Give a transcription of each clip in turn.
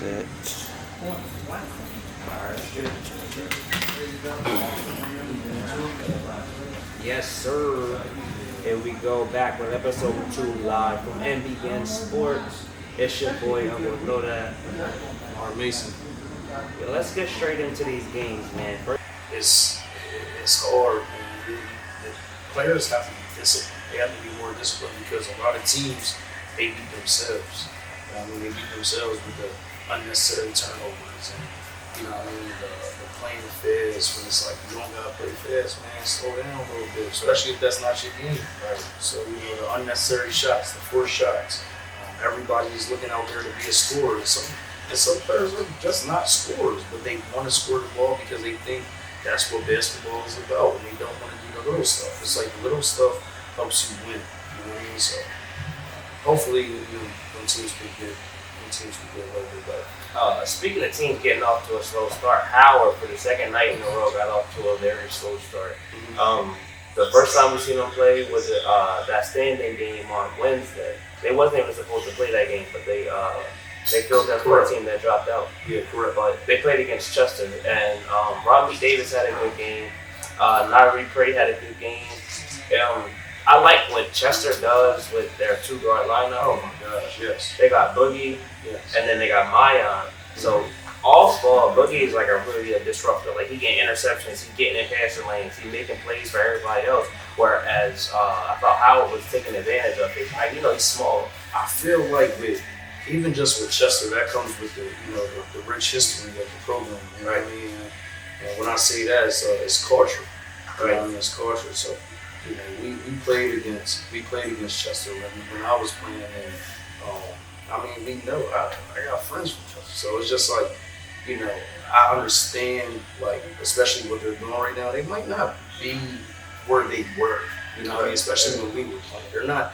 set. Yes, sir. Here we go back with episode 2 live from MBN Sports. It's your boy, I'm gonna know that. Mason. Yo, let's get straight into these games, man. It's it's hard, man. The players have to be disciplined. They have to be more disciplined because a lot of teams they beat themselves. They beat themselves with the unnecessary turnovers and the playing fast when it's like you don't gotta play fast, man. Slow down a little bit, especially if that's not your game. Right. So the unnecessary shots, the forced shots. Everybody's looking out there to be a scorer. And some players are just not scorers, but they want to score the ball because they think that's what basketball is about, and they don't want to do the little stuff. It's like the little stuff helps you win. You know what I mean? So hopefully, when teams can get a little bit better. Speaking of teams getting off to a slow start, Howard for the second night in a row got off to a very slow start. The first time we seen them play was that standing game on Wednesday. They wasn't even supposed to play that game, but they filled that for a team that dropped out. Yeah, correct. But they played against Chester, and Rodney Davis had a good game. Nairi Prey had a good game. I like what Chester does with their two-guard lineup. Oh my gosh, yes. They got Boogie, yes, and then they got Mayan. So off ball, Boogie is like a disruptor. Like he getting interceptions, he's getting in passing lanes, he's making plays for everybody else. Whereas I thought Howard was taking advantage of it. Like, he's small. I feel like even just with Chester, that comes with the rich history of the program. You know what I mean? And when I say that, it's culture. Right? I mean, it's culture. So we played against Chester when I was playing, and we know I got friends from Chester, so it's just like I understand, like, especially what they're doing right now. They might not be where they were, especially when we were playing. They're not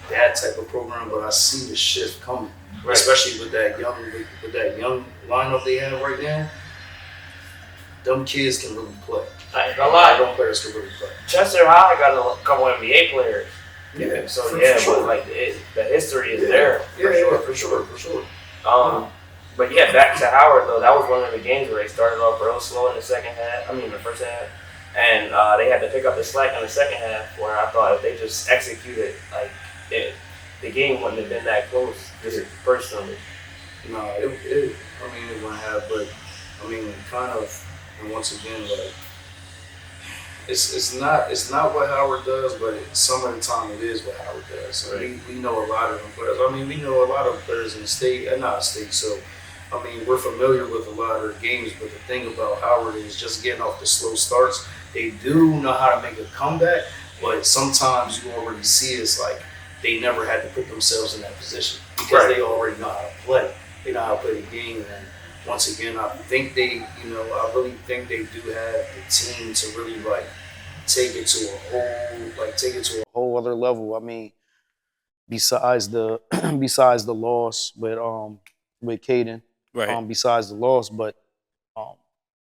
that type of program, but I see the shift coming, especially with that young lineup they have right now. Them kids can really play. I ain't gonna lie. Them players can really play. Chester High got a couple NBA players. Yeah. So for but sure. like the history is there. For sure. But yeah, back to Howard though. That was one of the games where they started off real slow in the first half, and they had to pick up the slack in the second half. Where I thought if they just executed, the game wouldn't have been that close. Just personally. No, it wouldn't have, but kind of. And once again, like it's not what Howard does, but some of the time it is what Howard does. So we know a lot of them players. We know a lot of players in the state and not state. So we're familiar with a lot of their games. But the thing about Howard is just getting off the slow starts. They do know how to make a comeback, but sometimes you already see it's like they never had to put themselves in that position because they already know how to play. They know how to play the game. And once again, I think I really think they do have the team to really take it to a whole other level. Besides the besides the loss with Caden, besides the loss, but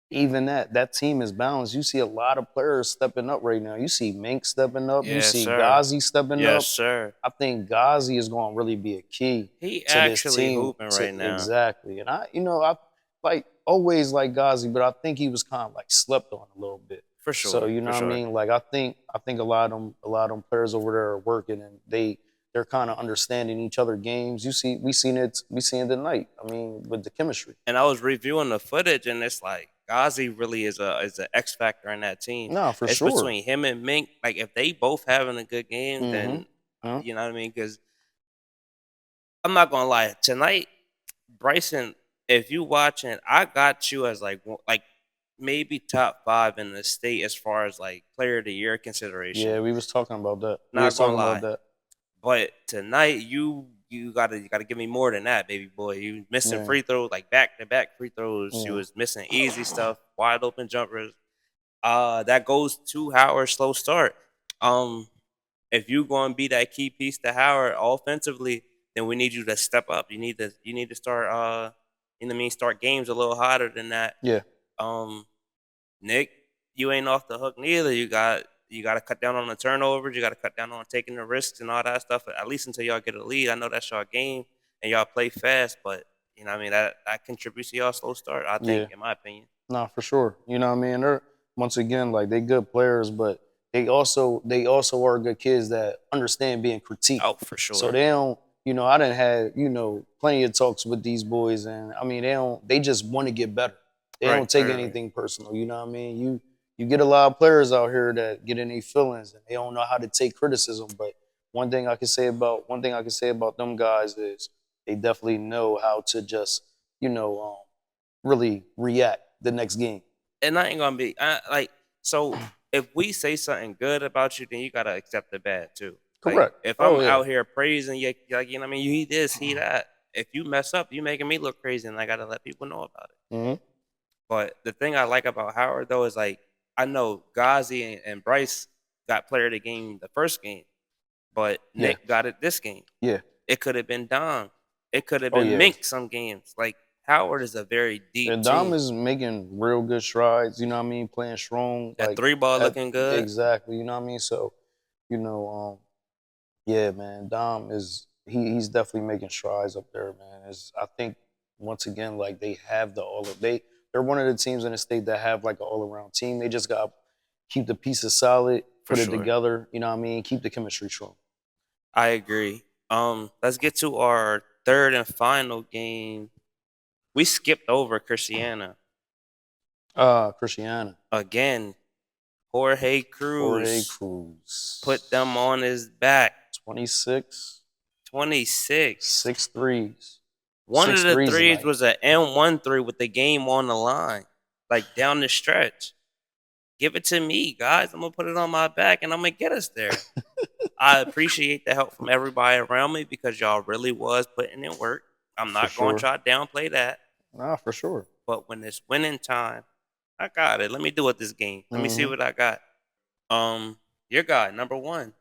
even that team is balanced. You see a lot of players stepping up right now. You see Mink stepping up. You see Ghazi stepping up. Yes, sir. I think Ghazi is going to really be a key He to actually this team hooping right now. Exactly. And I always like Ghazi, but I think he was kind of like slept on a little bit. For sure. So what I mean? Like I think a lot of them players over there are working, and they're kind of understanding each other games. We seen it tonight. With the chemistry. And I was reviewing the footage, and it's like Ghazi really is an X factor in that team. No, for sure. It's between him and Mink. Like if they both having a good game, then you know what I mean. Because I'm not gonna lie, tonight, Bryson, if you watching, I got you as like maybe top 5 in the state as far as like player of the year consideration. Yeah, we was talking about that. Not gonna lie. But tonight you gotta give me more than that, baby boy. You missing free throws, like back-to-back free throws. You was missing easy stuff, wide open jumpers. That goes to Howard's slow start. If you gonna be that key piece to Howard offensively, then we need you to step up. You need to start start games a little hotter than that. Yeah. Nick, you ain't off the hook neither. You got to cut down on the turnovers. You got to cut down on taking the risks and all that stuff. At least until y'all get a lead. I know that's y'all game and y'all play fast, but you know what I mean, that contributes to y'all slow start, I think, Yeah. in my opinion. Nah, for sure. You know what I mean? They're once again like they good players, but they also are good kids that understand being critiqued. Oh, for So sure. they don't, I done had, plenty of talks with these boys and I mean they just want to get better. They Right, don't take right, right. anything personal, you know what I mean? You get a lot of players out here that get in their feelings and they don't know how to take criticism. But one thing I can say about them guys is they definitely know how to just, you know, um, really react the next game. And I ain't gonna be like so. If we say something good about you, then you gotta accept the bad too. Like Correct. if Oh I'm yeah. out here praising you, like you know what I mean, you he this, he that. If you mess up, you making me look crazy, and I gotta let people know about it. Hmm. But the thing I like about Howard though is like I know Ghazi and Bryce got player of the game the first game, but Yeah. Nick got it this game. Yeah. It could have been Dom. It could have Oh been yeah. Mink some games. Like Howard is a very deep And Dom team. is making real good strides. You know what I mean? Playing strong. That Like three ball at, looking good. exactly. You know what I mean? So, you know, yeah, man. Dom he's definitely making strides up there, man. I think once again, like they have they're one of the teams in the state that have like an all around team. They just got to keep the pieces solid, For put it sure. together. You know what I mean? Keep the chemistry strong. I agree. Let's get to our third and final game. We skipped over Cristiana. Cristiana, Again, Jorge Jorge Cruz put Cruz, them on his back. 26, 26. six threes, One of six the threes threes tonight. was an N1 3 with the game on the line, like down the stretch. Give it to me, guys. I'm going to put it on my back and I'm going to get us there. I appreciate the help from everybody around me because y'all really was putting in work. I'm For not going to sure. try to downplay that. Nah, for sure. But when it's winning time, I got it. Let me do it this game. Let me see Hmm. what I got. Your guy, number one,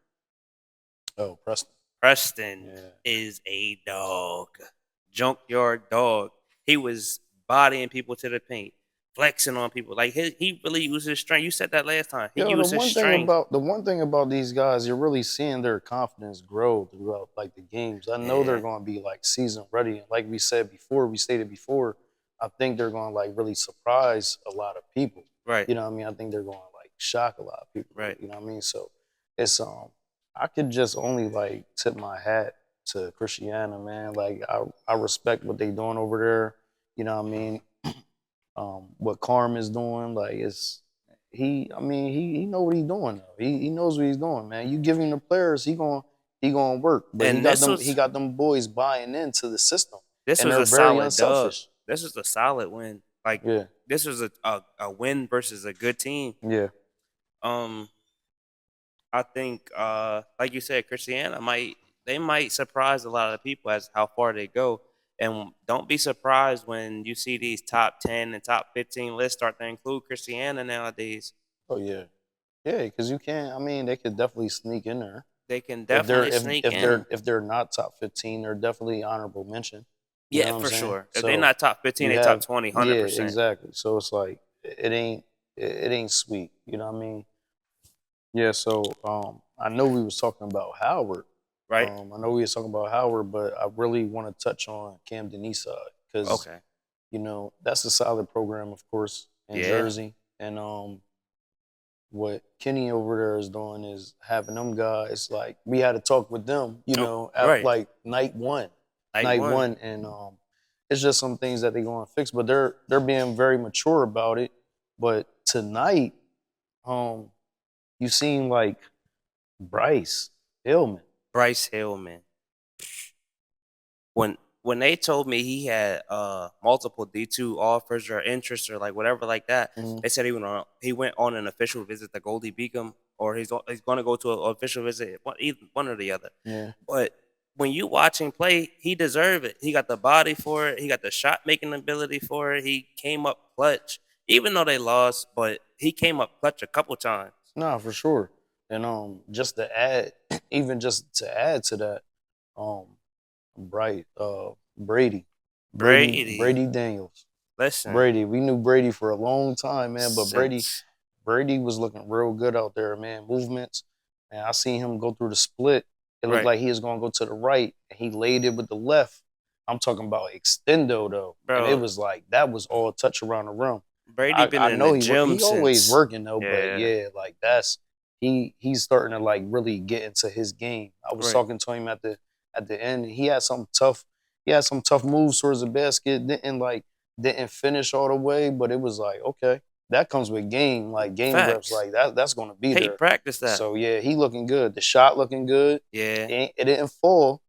Oh, Preston. Preston, Yeah. is a dog. Junkyard dog. He was bodying people to the paint, flexing on people. Like he really used his strength. You said that last time. He Yo, used his strength. the one thing about these guys, you're really seeing their confidence grow throughout like the games. I know they're Yeah. going to be like season ready, and like we stated before, I think they're going to like really surprise a lot of people. Right. You know what I mean? I think they're going to like shock a lot of people. Right. You know what I mean? So it's I could just only like tip my hat to Christiana, man. Like I respect what they doing over there. You know what I mean? What Carm is doing, like it's he know what he's doing though. He knows what he's doing, man. You give him the players, he gonna work. But he And got them he got them boys buying into the system. this And was they're a very solid dub. unselfish. This was a solid win. Like Yeah. this was a win versus a good team. Yeah. Um, I think like you said, Christiana might surprise a lot of people as how far they go. And don't be surprised when you see these top 10 and top 15 lists start to include Christiana nowadays. Oh yeah. Yeah, because you can't they could definitely sneak in there. They can If they're definitely sneak in. if they're not top 15, they're definitely honorable mention. You know Yeah, what I'm for saying? sure. If they're So not top 15, you they top have 20, yeah, 100%. exactly. So it's like it ain't sweet. You know what I mean? Yeah, so I know we was talking about Howard. Right? I know we was talking about Howard, but I really want to touch on Camden East Side because Okay. that's a solid program, of course, in Yeah. Jersey. And what Kenny over there is doing is having them guys like we had to talk with them, at Right. like night one, Night one. and it's just some things that they're going to fix, but they're being very mature about it. But tonight, um, you seen like Bryce Hillman. Bryce Hillman. When they told me he had multiple D2 offers or interests or like whatever like that, Mhm. they said he went on an official visit to Goldie Beacom or he's going to go to an official visit, one or the other. Yeah. But when you watch him play, he deserved it. He got the body for it. He got the shot making ability for it. He came up clutch, even though they lost, but he came up clutch a couple times. No, for sure. And just to add, even just to add to that, um, Brady, Brady, Brady Daniels, listen, Brady. We knew Brady for a long time, man. But since Brady was looking real good out there, man. Movements, and I seen him go through the split. It looked right, like he was gonna go to the right, and he laid it with the left, I'm talking about extendo though, and it bro. was like that was all touch around the room. Brady I, been I in the know gym he always since. working though, but Yeah, yeah, like he's starting to like really get into his game. I was right. talking to him at the end, and he had some tough moves towards the basket. Didn't finish all the way, but it was like okay, that comes with game reps, Facts. like that's gonna be He there. practiced that. So yeah, he looking good. The shot looking good. Yeah, It didn't fall,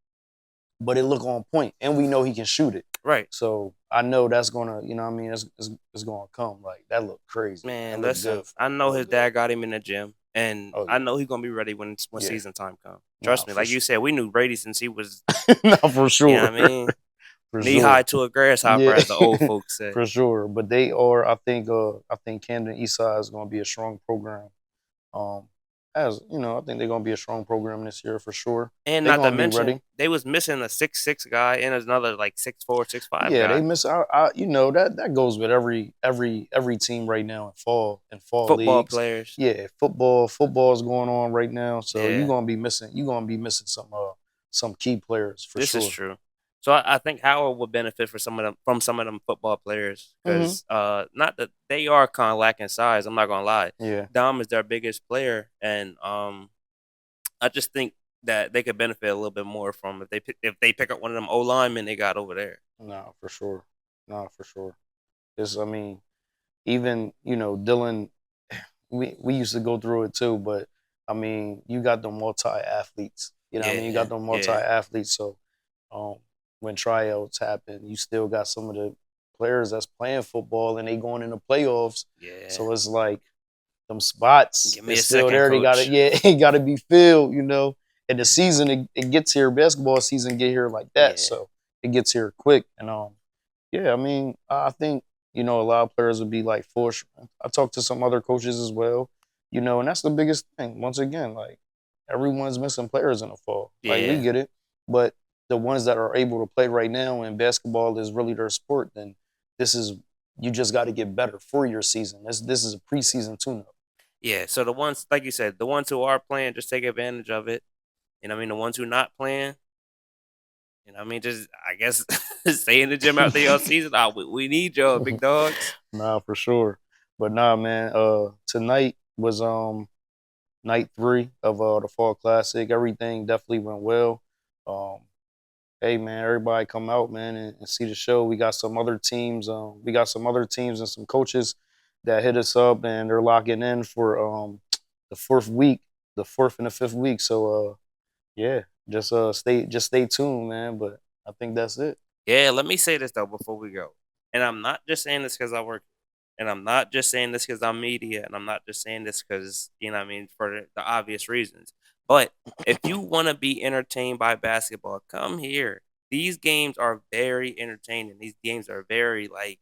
but it look on point, and we know he can shoot it. right. So I know that's gonna, you know what I mean, it's gonna come. Like that look crazy, man. That Man, look good listen, for I him. That know his look good. dad got him in the gym, and Oh I yeah, know he's gonna be ready when yeah. season time comes. Nah, Trust me, for like you sure. said, we knew Brady since he was, Nah, for you know what sure, I mean, for knee high sure. to a grasshopper, Yeah, as the old folks say. for sure. But they are. I think Camden East Side is gonna be a strong program. Um, as you know, I think they're gonna be a strong program this year for sure. And They're not to gonna be mention, ready. they was missing a 6'6" guy and another like 6'4", 6'5" Yeah, they guy. miss out. You know that goes with every team right now in fall Football leagues. players. Yeah, football is going on right now, so Yeah, you're gonna be missing some key players for this is sure. true. So I think Howard would benefit for some of them from some of them football players Hmm. because not that they are kind of lacking size. I'm not gonna lie. Yeah, Dom is their biggest player, and I just think that they could benefit a little bit more from if they pick up one of them O linemen they got over there. no, for sure, no, for sure. It's I mean, even Dylan, we used to go through it too, but I mean, you got the multi athletes. You know what I mean? You Yeah, got the multi yeah, athletes. So um, when tryouts happen, you still got some of the players that's playing football and they going into playoffs. yeah. So it's like them spots Give me is a still second, there. They got to coach. yeah, it got to be filled. And the season it gets here. Basketball season get here like that. Yeah, So it gets here quick. And yeah, I mean, I think a lot of players would be like forced. I talked to some other coaches as well, and that's the biggest thing. Once again, like everyone's missing players in the fall. Like we yeah, get it, but the ones that are able to play right now, and basketball is really their sport, then this is you just got to get better for your season. This is a preseason tune-up. yeah. So the ones, like you said, the ones who are playing, just take advantage of it. And I mean, the ones who not playing, I mean, just I guess stay in the gym out there all season. We need y'all, big dogs. Nah, for sure. But nah, man. Tonight was night 3 of the fall classic. Everything definitely went well. Um, hey man, everybody come out, man, and see the show. We got some other teams. We got some other teams and some coaches that hit us up, and they're locking in for the fourth week, the fourth and the fifth week. So yeah, stay tuned, man. But I think that's it. Yeah, let me say this though before we go. And I'm not just saying this because I work, and I'm not just saying this because I'm media, and I'm not just saying this because what I mean for the obvious reasons. But if you want to be entertained by basketball, come here. These games are very entertaining. These games are very like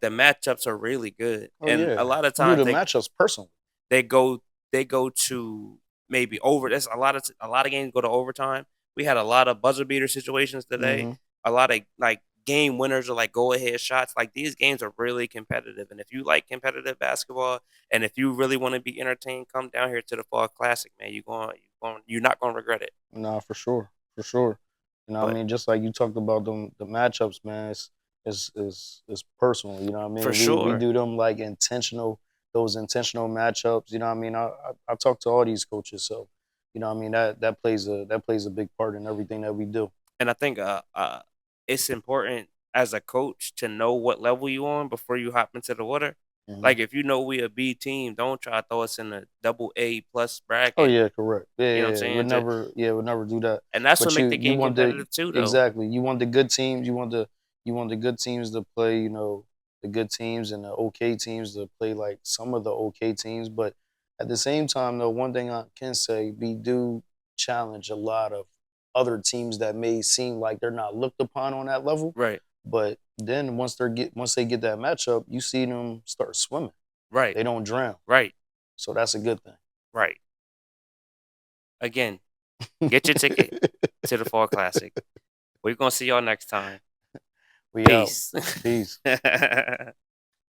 the matchups are really good, Oh and a yeah, lot of you do times the matchups personally. they go they go to maybe over. That's a lot of games go to overtime. We had a lot of buzzer beater situations today. Mm-hmm. A lot of like game winners or like go ahead shots. Like these games are really competitive, and if you like competitive basketball, and if you really want to be entertained, come down here to the Fall Classic, man. You're not going to regret it. Nah, for sure, for sure. I But mean, just like you talked about the matchups, man. It's personal. You know what I for mean? We sure. do them like those intentional matchups. You know what I mean? I talk to all these coaches, so I mean that plays a big part in everything that we do. And I think it's important as a coach to know what level you on before you hop into the water. Hmm. Like if you know we a B team, don't try to throw us in a double A plus Oh bracket. yeah, correct. Yeah, You know what I'm yeah, yeah. saying? Would never do that. And that's what But make the you game want the competitive too, though. exactly. You want the good teams. You want the good teams to play. The good teams and the okay teams to play like some of the okay teams. But at the same time, though, one thing I can say, we do challenge a lot of other teams that may seem like they're not looked upon on that level. Right, But then once they get that matchup, you see them start swimming. right, They don't drown. right, So that's a good right. Again, get your thing. ticket to the Fall Classic. We're gonna see y'all next time. We out. Peace. Peace.